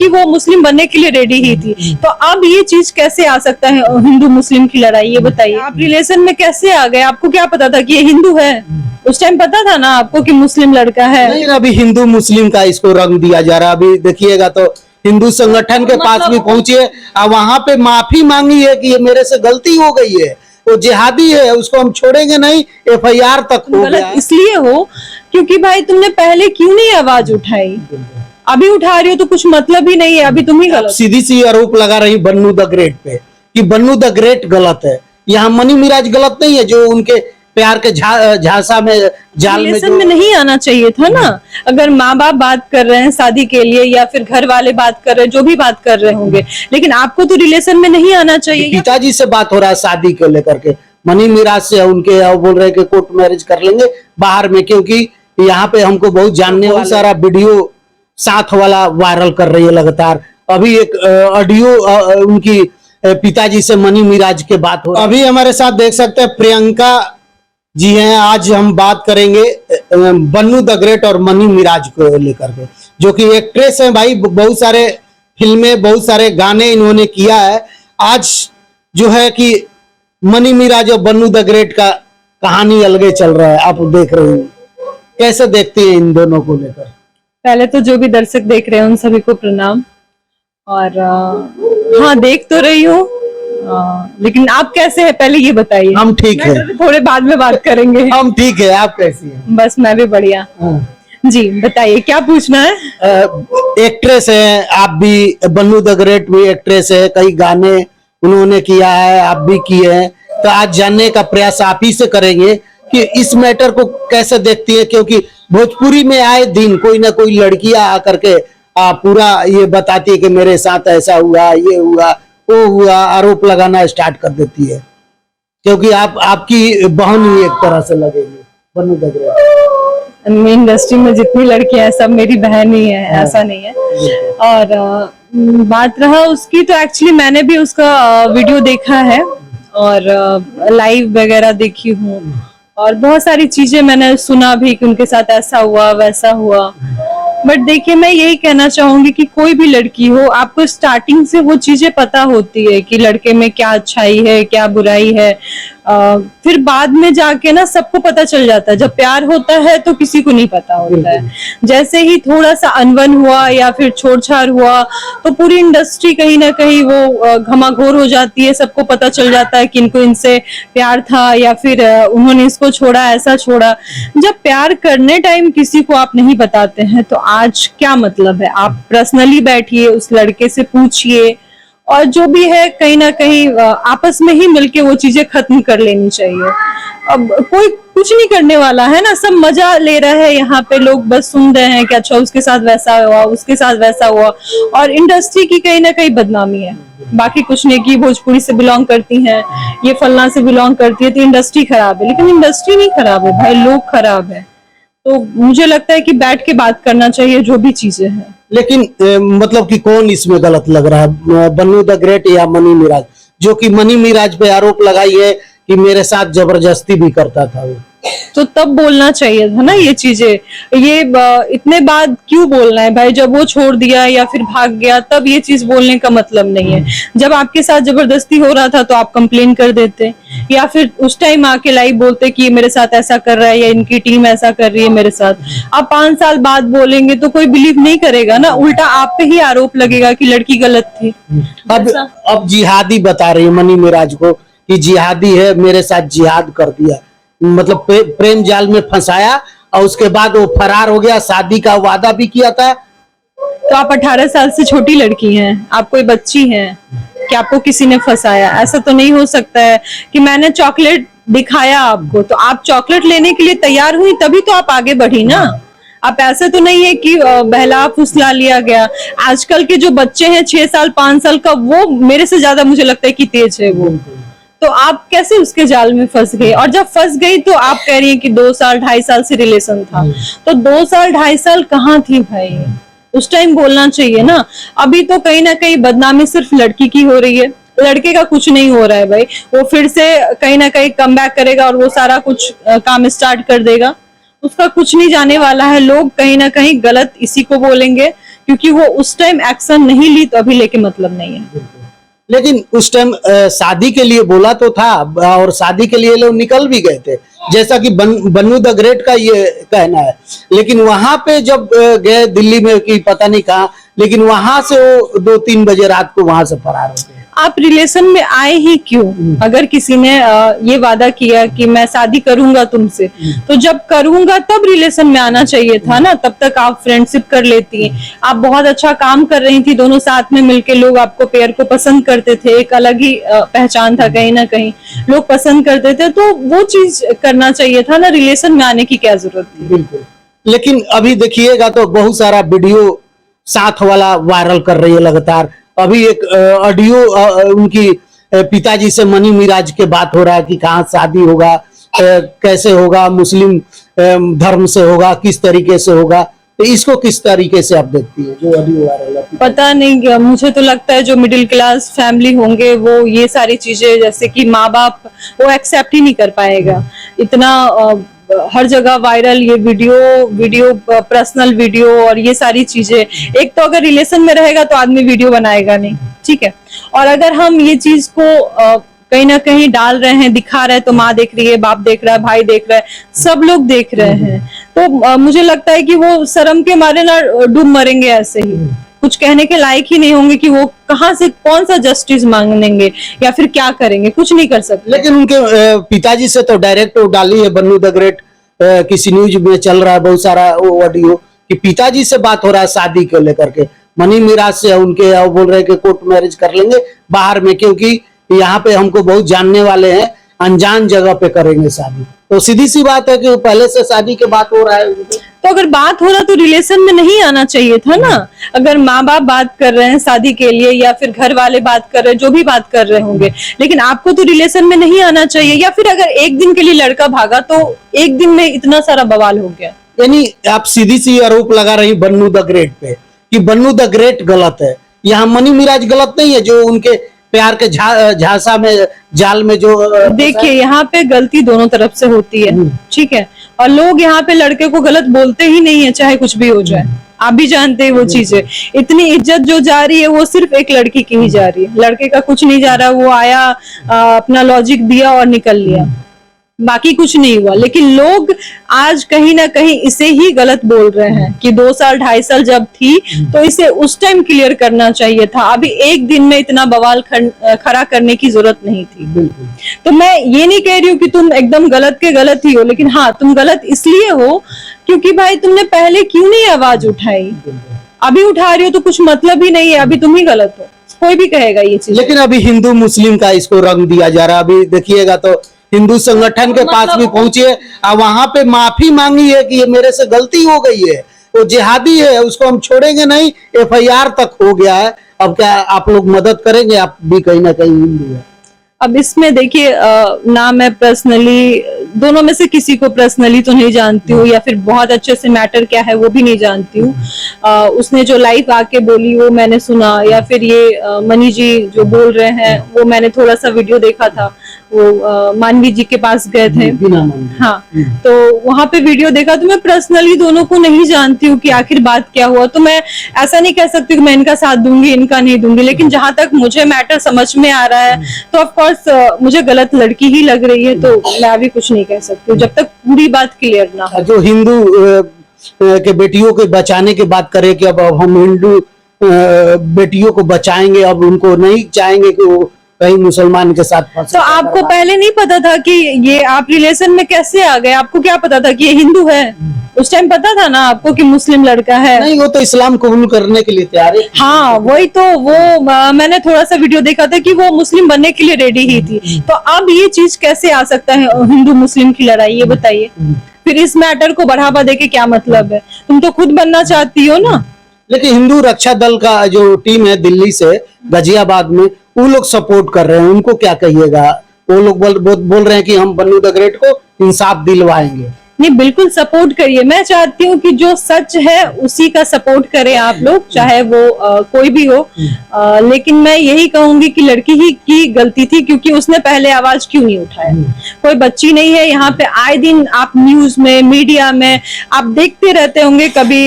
कि वो मुस्लिम बनने के लिए रेडी ही थी। तो अब ये चीज कैसे आ सकता है हिंदू मुस्लिम की लड़ाई, ये बताइए। आप रिलेशन में कैसे आ गए? आपको क्या पता था कि ये हिंदू है? उस टाइम पता था ना आपको कि मुस्लिम लड़का है? नहीं, अभी हिंदू मुस्लिम का इसको रंग दिया जा रहा है। अभी देखिएगा तो हिंदू संगठन के पास भी पहुंची है और वहां पे माफी मांगी है कि ये मेरे से गलती हो गई है, वो जिहादी है, उसको हम छोड़ेंगे नहीं, FIR तक हो गया। इसलिए हो क्योंकि भाई तुमने पहले क्यों नहीं आवाज उठाई? अभी उठा रही हो तो कुछ मतलब ही नहीं है, अभी तुम ही गलत। सीधी सी आरोप लगा रही बन्नू द ग्रेट पे कि बन्नू द ग्रेट गलत है। यहाँ मनी मिराज गलत नहीं है जो उनके प्यार के झांसा में जाल में नहीं आना चाहिए था ना। अगर माँ बाप बात कर रहे हैं शादी के लिए या फिर घर वाले बात कर रहे हैं, जो भी बात कर रहे होंगे, लेकिन आपको तो रिलेशन में नहीं आना चाहिए। पिताजी से बात हो रहा है शादी को लेकर के, मनी मिराज से उनके बोल रहे कि कोर्ट मैरिज कर लेंगे बाहर में, क्योंकि यहाँ पे हमको बहुत जानने वाला सारा वीडियो साथ वाला वायरल कर रही है लगातार। अभी एक ऑडियो उनकी पिताजी से मनी मिराज के बात हो। अभी हमारे साथ देख सकते हैं प्रियंका जी हैं। आज हम बात करेंगे बन्नू द ग्रेट और मनी मिराज को लेकर के, जो कि एक्ट्रेस है भाई, बहुत सारे फिल्में, बहुत सारे गाने इन्होंने किया है। आज जो है कि मनी मिराज और बन्नू द ग्रेट का कहानी अलगे चल रहा है, आप देख रहे हैं। कैसे देखती है इन दोनों को लेकर? पहले तो जो भी दर्शक देख रहे हैं उन सभी को प्रणाम। और हाँ, देख तो रही हूँ, लेकिन आप कैसे हैं पहले ये बताइए। हम ठीक है, थोड़े बाद में बात करेंगे। हम ठीक है, आप कैसी हैं? बस मैं भी बढ़िया। जी बताइए, क्या पूछना है? एक्ट्रेस है आप भी, बन्नू द ग्रेट भी एक्ट्रेस है, कई गाने उन्होंने किया है, आप भी किए हैं। तो आज जानने का प्रयास आप ही से करेंगे कि इस मैटर को कैसे देखती है, क्योंकि भोजपुरी में आए दिन कोई ना कोई लड़कियां आकर के पूरा ये बताती है कि मेरे साथ ऐसा हुआ, ये हुआ, वो हुआ, आरोप लगाना स्टार्ट कर देती है, क्योंकि आपकी बहन ही एक तरह से लगेगी बन्नू द ग्रेट। इंडस्ट्री में जितनी लड़कियां हैं सब मेरी बहन ही है, ऐसा नहीं है। और बात रहा उसकी, तो एक्चुअली मैंने भी उसका वीडियो देखा है और लाइव वगैरह देखी हूँ, और बहुत सारी चीजें मैंने सुना भी कि उनके साथ ऐसा हुआ वैसा हुआ। बट देखिए, मैं यही कहना चाहूंगी कि कोई भी लड़की हो, आपको स्टार्टिंग से वो चीजें पता होती है कि लड़के में क्या अच्छाई है, क्या बुराई है। फिर बाद में जाके ना सबको पता चल जाता है। जब प्यार होता है तो किसी को नहीं पता होता है। जैसे ही थोड़ा सा अनबन हुआ या फिर छोड़छाड़ हुआ तो पूरी इंडस्ट्री कहीं ना कहीं वो घमाघोर हो जाती है। सबको पता चल जाता है कि इनको इनसे प्यार था या फिर उन्होंने इसको छोड़ा, ऐसा छोड़ा। जब प्यार करने टाइम किसी को आप नहीं बताते हैं तो आज क्या मतलब है? आप पर्सनली बैठिए, उस लड़के से पूछिए, और जो भी है कहीं ना कहीं आपस में ही मिलके वो चीजें खत्म कर लेनी चाहिए। अब कोई कुछ नहीं करने वाला है ना, सब मजा ले रहे हैं यहाँ पे। लोग बस सुन रहे हैं कि अच्छा उसके साथ वैसा हुआ, उसके साथ वैसा हुआ, और इंडस्ट्री की कहीं ना कहीं बदनामी है। बाकी कुछ नहीं कि भोजपुरी से बिलोंग करती हैं, ये फलना से बिलोंग करती है तो इंडस्ट्री खराब है, लेकिन इंडस्ट्री नहीं खराब है भाई, लोग खराब है। तो मुझे लगता है कि बैठ के बात करना चाहिए जो भी चीजें हैं। लेकिन मतलब कि कौन इसमें गलत लग रहा है, बन्नू द ग्रेट या मनी मिराज? जो कि मनी मिराज पे आरोप लगाई है कि मेरे साथ जबरदस्ती भी करता था वो, तो तब बोलना चाहिए था ना ये चीजें। ये इतने बाद क्यों बोलना है भाई? जब वो छोड़ दिया या फिर भाग गया तब ये चीज बोलने का मतलब नहीं है। जब आपके साथ जबरदस्ती हो रहा था तो आप कंप्लेन कर देते, या फिर उस टाइम आके लाइव बोलते कि ये मेरे साथ ऐसा कर रहा है या इनकी टीम ऐसा कर रही है मेरे साथ। आप 5 साल बाद बोलेंगे तो कोई बिलीव नहीं करेगा ना, उल्टा आप पे ही आरोप लगेगा कि लड़की गलत थी। अब जिहादी बता रही है मनी मिराज को कि जिहादी है, मेरे साथ जिहाद कर दिया, मतलब प्रेम जाल में फंसाया और उसके बाद वो फरार हो गया। शादी का वादा भी किया था। तो आप 18 साल से छोटी लड़की हैं, आप कोई बच्ची हैं कि आपको किसी ने फंसाया? ऐसा तो नहीं हो सकता है कि मैंने चॉकलेट दिखाया आपको तो आप चॉकलेट लेने के लिए तैयार हुई, तभी तो आप आगे बढ़ी ना। आप ऐसे तो नहीं है कि बहला फुसला लिया गया। आजकल के जो बच्चे हैं 6 साल 5 साल का, वो मेरे से ज्यादा मुझे लगता है कि तेज है वो। तो आप कैसे उसके जाल में फंस गए? और जब फंस गई तो आप कह रही हैं कि 2 साल 2.5 साल से रिलेशन था, तो 2 साल 2.5 साल कहाँ थी भाई? उस टाइम बोलना चाहिए ना। अभी तो कहीं ना कहीं बदनामी सिर्फ लड़की की हो रही है, लड़के का कुछ नहीं हो रहा है भाई। वो फिर से कहीं ना कहीं कम बैक करेगा और वो सारा कुछ काम स्टार्ट कर देगा। उसका कुछ नहीं जाने वाला है। लोग कहीं ना कहीं गलत इसी को बोलेंगे क्योंकि वो उस टाइम एक्शन नहीं ली तो अभी लेके मतलब नहीं है। लेकिन उस टाइम शादी के लिए बोला तो था और शादी के लिए लोग निकल भी गए थे, जैसा कि बन्नू द ग्रेट का ये कहना है। लेकिन वहां पे जब गए दिल्ली में कि पता नहीं कहाँ, लेकिन वहां से वो 2-3 बजे रात को वहां से फरार हो गए। आप रिलेशन में आए ही क्यों? अगर किसी ने ये वादा किया कि मैं शादी करूंगा तुमसे, तो जब करूंगा तब रिलेशन में आना चाहिए था ना। तब तक आप फ्रेंडशिप कर लेती, आप बहुत अच्छा काम कर रही थी, दोनों साथ में मिलके लोग आपको पेयर को पसंद करते थे, एक अलग ही पहचान था, कहीं ना कहीं लोग पसंद करते थे, तो वो चीज करना चाहिए था ना। रिलेशन में आने की क्या जरूरत थी? बिल्कुल। लेकिन अभी देखिएगा तो बहुत सारा वीडियो साथ वाला वायरल कर रही है लगातार। अभी एक ऑडियो उनकी पिताजी से मनी मिराज के बात हो रहा है कि कहाँ शादी होगा, कैसे होगा, मुस्लिम धर्म से होगा, किस तरीके से होगा। तो इसको किस तरीके से आप देखती है जो ऑडियो वायरल है? पता नहीं, मुझे तो लगता है जो मिडिल क्लास फैमिली होंगे वो ये सारी चीजें, जैसे कि माँ बाप, वो एक्सेप्ट ही नहीं कर पाएगा। इतना हर जगह वायरल ये वीडियो पर्सनल वीडियो और ये सारी चीजें। एक तो अगर रिलेशन में रहेगा तो आदमी वीडियो बनाएगा नहीं, ठीक है। और अगर हम ये चीज को कहीं ना कहीं डाल रहे हैं, दिखा रहे हैं, तो माँ देख रही है, बाप देख रहा है, भाई देख रहा है, सब लोग देख रहे हैं, तो मुझे लगता है कि वो शर्म के मारे ना डूब मरेंगे ऐसे ही, कुछ कहने के लायक ही नहीं होंगे कि वो कहाँ से कौन सा जस्टिस मांगेंगे या फिर क्या करेंगे, कुछ नहीं कर सकते। लेकिन उनके पिताजी से तो डायरेक्ट वो डाली है बन्नू द ग्रेट, किसी न्यूज में चल रहा है बहुत सारा वो ऑडियो कि पिताजी से बात हो रहा है शादी को लेकर के, मनी मिराज से उनके, वो बोल रहे हैं कि कोर्ट मैरिज कर लेंगे बाहर में, क्योंकि यहाँ पे हमको बहुत जानने वाले हैं, अनजान जगह पे करेंगे शादी। तो सीधी सी बात है कि पहले से शादी के बात हो रहा है। तो अगर बात हो रहा तो रिलेशन में नहीं आना चाहिए था ना। अगर माँ बाप बात कर रहे हैं शादी के लिए या फिर घर वाले बात कर रहे हैं, जो भी बात कर रहे होंगे, लेकिन आपको तो रिलेशन में नहीं आना चाहिए। या फिर अगर एक दिन के लिए लड़का भागा तो एक दिन में इतना सारा बवाल हो गया। यानी आप सीधी सी आरोप लगा रही बन्नू द ग्रेट पे कि बन्नू द ग्रेट गलत है, यहाँ मनी मिराज गलत नहीं है जो उनके प्यार के झांसा में जाल में जो। देखिए यहाँ पे गलती दोनों तरफ से होती है, ठीक है, और लोग यहाँ पे लड़के को गलत बोलते ही नहीं है, चाहे कुछ भी हो जाए। आप भी जानते हैं वो चीजें। इतनी इज्जत जो जा रही है वो सिर्फ एक लड़की की ही जा रही है, लड़के का कुछ नहीं जा रहा। वो आया, अपना लॉजिक दिया और निकल लिया, बाकी कुछ नहीं हुआ। लेकिन लोग आज कहीं ना कहीं इसे ही गलत बोल रहे हैं कि 2 साल 2.5 साल जब थी तो इसे उस टाइम क्लियर करना चाहिए था, अभी एक दिन में इतना बवाल खड़ा करने की जरूरत नहीं थी। तो मैं ये नहीं कह रही हूँ कि तुम एकदम गलत के गलत ही हो, लेकिन हाँ, तुम गलत इसलिए हो क्योंकि भाई तुमने पहले क्यों नहीं आवाज उठाई, अभी उठा रही हो तो कुछ मतलब ही नहीं है, अभी तुम ही गलत हो, कोई भी कहेगा ये चीज। लेकिन अभी हिंदू मुस्लिम का इसको रंग दिया जा रहा है। अभी देखिएगा तो हिंदू संगठन के पास भी पहुंची है और वहां पे माफी मांगी है कि ये मेरे से गलती हो गई है, वो जिहादी है, उसको हम छोड़ेंगे नहीं, FIR तक हो गया है। अब क्या आप लोग मदद करेंगे? आप भी कहीं ना कहीं हिंदू है। अब इसमें देखिए, ना मैं पर्सनली दोनों में से किसी को पर्सनली तो नहीं जानती हूँ, या फिर बहुत अच्छे से मैटर क्या है वो भी नहीं जानती हूँ। उसने जो लाइव आके बोली वो मैंने सुना, या फिर ये मनी जी जो बोल रहे हैं वो मैंने थोड़ा सा वीडियो देखा था, वो मानवी जी के पास गए थे, हाँ, तो वहां पे वीडियो देखा। तो मैं पर्सनली दोनों को नहीं जानती हूँ कि आखिर बात क्या हुआ, तो मैं ऐसा नहीं कह सकती कि मैं इनका साथ दूंगी इनका नहीं दूंगी। लेकिन जहां तक मुझे मैटर समझ में आ रहा है तो ऑफ कोर्स मुझे गलत लड़की ही लग रही है, तो मैं अभी कुछ नहीं कह सकती जब तक पूरी बात क्लियर ना हो। जो हिंदू के बेटियों के बचाने की बात करें कि अब हम हिंदू बेटियों को बचाएंगे, अब उनको नहीं चाहेंगे कि वो कहीं मुसलमान के साथ फंसे। तो आपको पहले नहीं पता था कि ये आप रिलेशन में कैसे आ गए? आपको क्या पता था कि ये हिंदू है? उस टाइम पता था ना आपको कि मुस्लिम लड़का है? नहीं, वो तो इस्लाम कबूल करने के लिए तैयार है। हाँ, वही तो, वो मैंने थोड़ा सा वीडियो देखा था कि वो मुस्लिम बनने के लिए रेडी ही थी। तो अब ये चीज कैसे आ सकता है हिंदू मुस्लिम की लड़ाई, ये बताइए। फिर इस मैटर को बढ़ावा देके क्या मतलब है? तुम तो खुद बनना चाहती हो ना। लेकिन हिंदू रक्षा दल का जो टीम है दिल्ली से, गाजियाबाद में, वो लोग सपोर्ट कर रहे हैं, उनको क्या कहिएगा? वो लोग बोल रहे हैं कि हम बन्नू द ग्रेट को इंसाफ दिलवाएंगे। नहीं, बिल्कुल सपोर्ट करिए। मैं चाहती हूँ कि जो सच है उसी का सपोर्ट करें आप लोग, चाहे वो कोई भी हो। लेकिन मैं यही कहूंगी कि लड़की ही की गलती थी, क्योंकि उसने पहले आवाज क्यों नहीं उठाया। कोई बच्ची नहीं है। यहाँ पे आए दिन आप न्यूज में, मीडिया में आप देखते रहते होंगे, कभी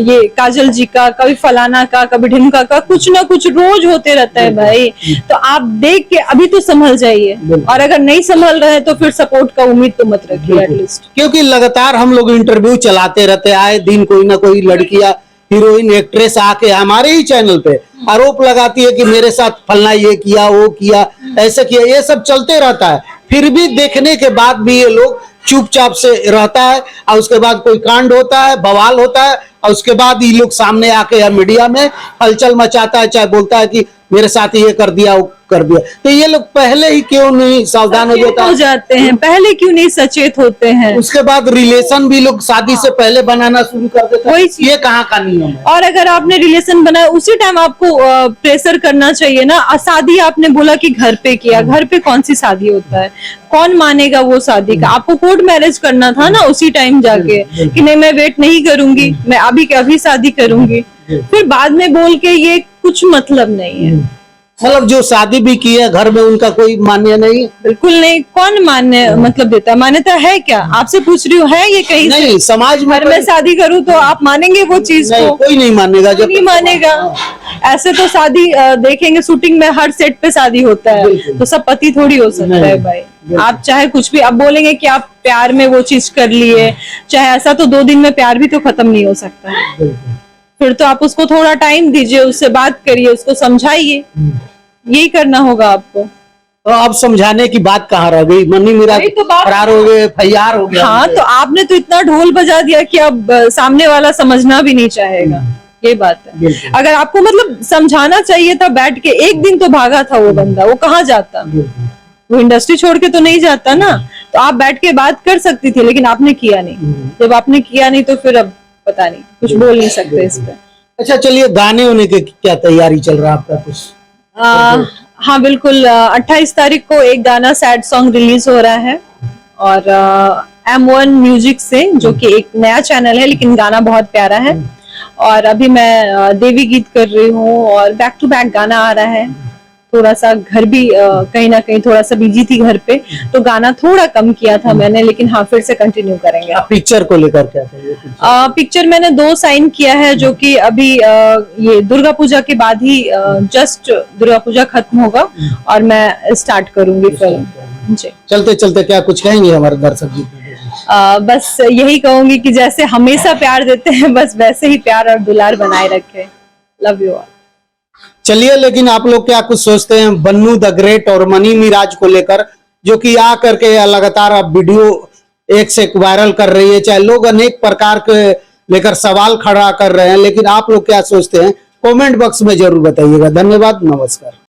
ये काजल जी का, कभी फलाना का, कभी ढिमका का, कुछ ना कुछ रोज होते रहता है भाई। तो आप देख के अभी तो संभल जाइए, और अगर नहीं संभल रहे तो फिर सपोर्ट का उम्मीद तो मत रखिए एटलीस्ट। क्योंकि लगातार हम लोग इंटरव्यू चलाते रहते, आए दिन कोई ना कोई लड़की या हीरोइन एक्ट्रेस आके हमारे ही चैनल पे आरोप लगाती है कि मेरे साथ फलना ये किया, वो किया, ऐसे किया, ये सब चलते रहता है। फिर भी देखने के बाद भी ये लोग चुपचाप से रहता है, और उसके बाद कोई कांड होता है, बवाल होता है, और उसके बाद ये लोग सामने आके या मीडिया में हलचल मचाता है, चाहे बोलता है कि मेरे साथ ये कर दिया, वो कर दिया। तो ये लोग पहले ही क्यों नहीं सावधान हो जाते हैं, पहले क्यों नहीं सचेत होते हैं? उसके बाद रिलेशन भी लोग शादी से पहले बनाना शुरू कर देते हैं। ये कहाँ का नियम है? और अगर आपने रिलेशन बनाया उसी टाइम आपको प्रेशर करना चाहिए ना। शादी आपने बोला कि घर पे किया, घर पे कौन सी शादी होता है? कौन मानेगा वो शादी का? आपको कोर्ट मैरिज करना था ना उसी टाइम जाके, कि नहीं मैं वेट नहीं करूंगी, मैं अभी के अभी शादी करूंगी। फिर बाद में बोल के ये कुछ मतलब नहीं है। मतलब जो शादी भी की है घर में, उनका कोई मान्य नहीं? बिल्कुल नहीं। कौन मान्य मतलब देता है? मान्यता है क्या? आपसे पूछ रही हूँ, है ये कहीं नहीं? समाज में घर में शादी करूँ तो आप मानेंगे वो चीज को? कोई नहीं मानेगा। जब नहीं मानेगा। ऐसे तो शादी देखेंगे शूटिंग में, हर सेट पे शादी होता है, तो सब पति थोड़ी हो सकता है भाई। आप चाहे कुछ भी आप बोलेंगे कि आप प्यार में वो चीज कर लिए, चाहे ऐसा, तो 2 दिन में प्यार भी तो खत्म नहीं हो सकता। फिर तो आप उसको थोड़ा टाइम दीजिए, उससे बात करिए, उसको समझाइए। यही करना होगा आपको। तो अब समझाने की बात कहाँ रह गई? मनी मेरा तो फरार हो गए, FIR हो गया। हाँ, तो आपने तो इतना ढोल बजा दिया कि अब सामने वाला समझना भी नहीं चाहेगा। ये बात है। अगर आपको मतलब समझाना चाहिए था बैठ के, एक दिन तो भागा था वो बंदा, वो कहाँ जाता? वो इंडस्ट्री छोड़ के तो नहीं जाता ना। तो आप बैठ के बात कर सकती थी, लेकिन आपने किया नहीं। जब आपने किया नहीं तो फिर अब पता नहीं, कुछ बोल नहीं सकते इस पे। अच्छा चलिए, गाने होने की क्या तैयारी चल रहा है आपका कुछ? हाँ बिल्कुल। 28 तारीख को एक गाना सैड सॉन्ग रिलीज हो रहा है, और M1 म्यूजिक से, जो कि एक नया चैनल है, लेकिन गाना बहुत प्यारा है। और अभी मैं देवी गीत कर रही हूँ, और बैक टू बैक गाना आ रहा है। थोड़ा सा घर भी कहीं ना कहीं थोड़ा सा बिजी थी घर पे, तो गाना थोड़ा कम किया था मैंने, लेकिन हाँ फिर से कंटिन्यू करेंगे। पिक्चर को लेकर क्या चाहिए? पिक्चर मैंने 2 साइन किया है, जो कि अभी ये दुर्गा पूजा के बाद ही, जस्ट दुर्गा पूजा खत्म होगा और मैं स्टार्ट करूंगी फिल्म जी। चलते चलते क्या कुछ कहेंगे हमारे दर्शक जी? बस यही कहूंगी कि जैसे हमेशा प्यार देते हैं, बस वैसे ही प्यार और दुलार बनाए रखें। Love you all. चलिए, लेकिन आप लोग क्या कुछ सोचते हैं बन्नू द ग्रेट और मनी मिराज को लेकर, जो कि आ करके लगातार अब वीडियो एक से एक वायरल कर रही है, चाहे लोग अनेक प्रकार के लेकर सवाल खड़ा कर रहे हैं, लेकिन आप लोग क्या सोचते हैं? कमेंट बॉक्स में जरूर बताइएगा। धन्यवाद, नमस्कार।